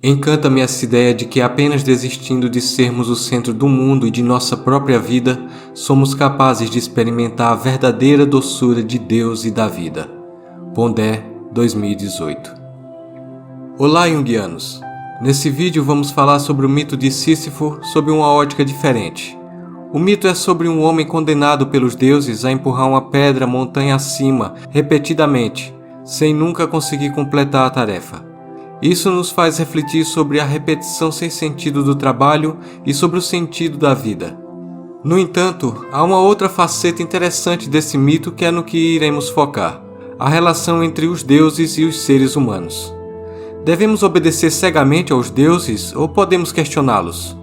Encanta-me essa ideia de que apenas desistindo de sermos o centro do mundo e de nossa própria vida, somos capazes de experimentar a verdadeira doçura de Deus e da vida. Pondé, 2018. Olá, junguianos! Nesse vídeo vamos falar sobre o mito de Sísifo sob uma ótica diferente. O mito é sobre um homem condenado pelos deuses a empurrar uma pedra montanha acima repetidamente, sem nunca conseguir completar a tarefa. Isso nos faz refletir sobre a repetição sem sentido do trabalho e sobre o sentido da vida. No entanto, há uma outra faceta interessante desse mito que é no que iremos focar: a relação entre os deuses e os seres humanos. Devemos obedecer cegamente aos deuses ou podemos questioná-los?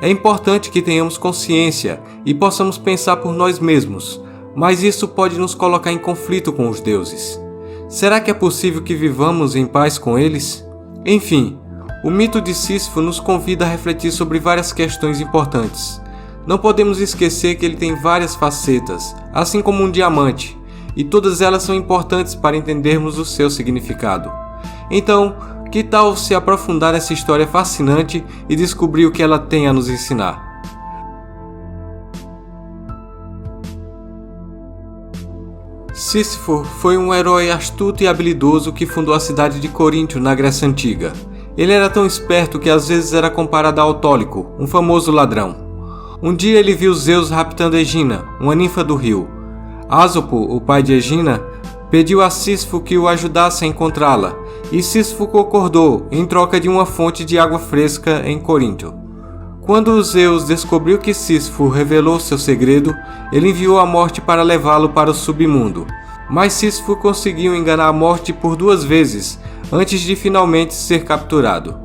É importante que tenhamos consciência e possamos pensar por nós mesmos, mas isso pode nos colocar em conflito com os deuses. Será que é possível que vivamos em paz com eles? Enfim, o mito de Sísifo nos convida a refletir sobre várias questões importantes. Não podemos esquecer que ele tem várias facetas, assim como um diamante, e todas elas são importantes para entendermos o seu significado. Então, que tal se aprofundar nessa história fascinante e descobrir o que ela tem a nos ensinar? Sísifo foi um herói astuto e habilidoso que fundou a cidade de Coríntio, na Grécia Antiga. Ele era tão esperto que às vezes era comparado a Autólico, um famoso ladrão. Um dia ele viu Zeus raptando Egina, uma ninfa do rio. Ásopo, o pai de Egina, pediu a Sísifo que o ajudasse a encontrá-la, e Sísifo concordou em troca de uma fonte de água fresca em Coríntio. Quando Zeus descobriu que Sísifo revelou seu segredo, ele enviou a morte para levá-lo para o submundo. Mas Sísifo conseguiu enganar a morte por 2 vezes, antes de finalmente ser capturado.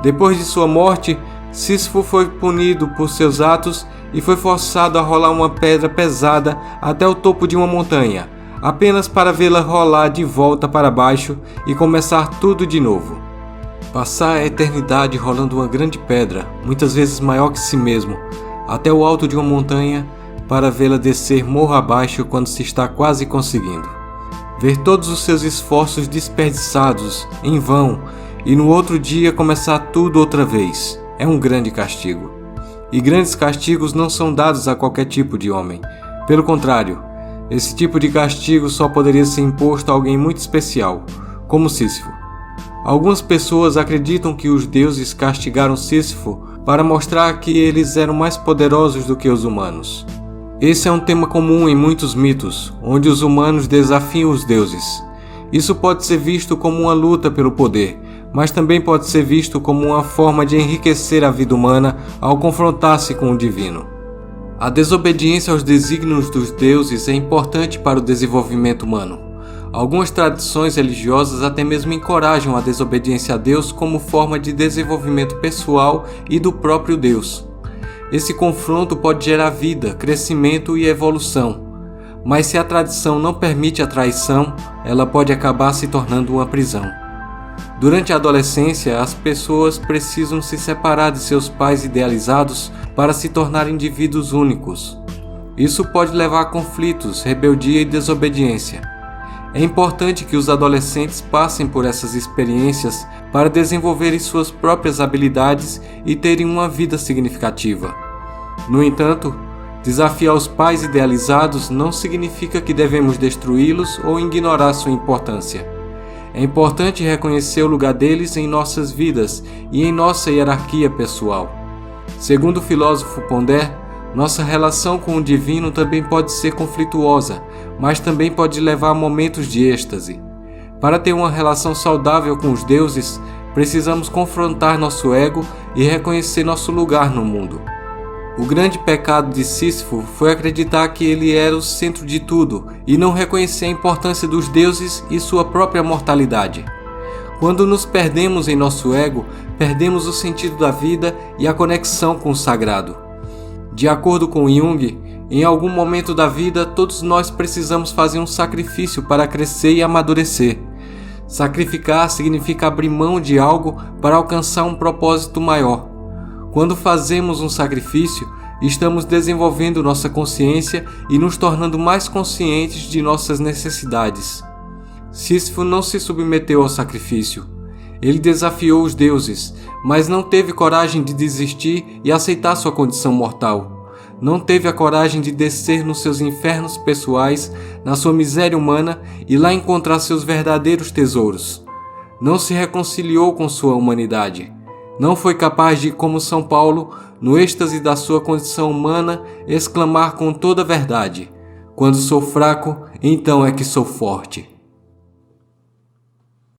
Depois de sua morte, Sísifo foi punido por seus atos e foi forçado a rolar uma pedra pesada até o topo de uma montanha, apenas para vê-la rolar de volta para baixo e começar tudo de novo. Passar a eternidade rolando uma grande pedra, muitas vezes maior que si mesmo, até o alto de uma montanha, para vê-la descer morro abaixo quando se está quase conseguindo. Ver todos os seus esforços desperdiçados, em vão, e no outro dia começar tudo outra vez, é um grande castigo. E grandes castigos não são dados a qualquer tipo de homem. Pelo contrário, esse tipo de castigo só poderia ser imposto a alguém muito especial, como Sísifo. Algumas pessoas acreditam que os deuses castigaram Sísifo para mostrar que eles eram mais poderosos do que os humanos. Esse é um tema comum em muitos mitos, onde os humanos desafiam os deuses. Isso pode ser visto como uma luta pelo poder, mas também pode ser visto como uma forma de enriquecer a vida humana ao confrontar-se com o divino. A desobediência aos desígnios dos deuses é importante para o desenvolvimento humano. Algumas tradições religiosas até mesmo encorajam a desobediência a Deus como forma de desenvolvimento pessoal e do próprio Deus. Esse confronto pode gerar vida, crescimento e evolução, mas se a tradição não permite a traição, ela pode acabar se tornando uma prisão. Durante a adolescência, as pessoas precisam se separar de seus pais idealizados para se tornar indivíduos únicos. Isso pode levar a conflitos, rebeldia e desobediência. É importante que os adolescentes passem por essas experiências para desenvolverem suas próprias habilidades e terem uma vida significativa. No entanto, desafiar os pais idealizados não significa que devemos destruí-los ou ignorar sua importância. É importante reconhecer o lugar deles em nossas vidas e em nossa hierarquia pessoal. Segundo o filósofo Pondé, nossa relação com o divino também pode ser conflituosa, mas também pode levar a momentos de êxtase. Para ter uma relação saudável com os deuses, precisamos confrontar nosso ego e reconhecer nosso lugar no mundo. O grande pecado de Sísifo foi acreditar que ele era o centro de tudo e não reconhecer a importância dos deuses e sua própria mortalidade. Quando nos perdemos em nosso ego, perdemos o sentido da vida e a conexão com o sagrado. De acordo com Jung, em algum momento da vida, todos nós precisamos fazer um sacrifício para crescer e amadurecer. Sacrificar significa abrir mão de algo para alcançar um propósito maior. Quando fazemos um sacrifício, estamos desenvolvendo nossa consciência e nos tornando mais conscientes de nossas necessidades. Sísifo não se submeteu ao sacrifício. Ele desafiou os deuses, mas não teve coragem de desistir e aceitar sua condição mortal. Não teve a coragem de descer nos seus infernos pessoais, na sua miséria humana e lá encontrar seus verdadeiros tesouros. Não se reconciliou com sua humanidade. Não foi capaz de, como São Paulo, no êxtase da sua condição humana, exclamar com toda a verdade: quando sou fraco, então é que sou forte.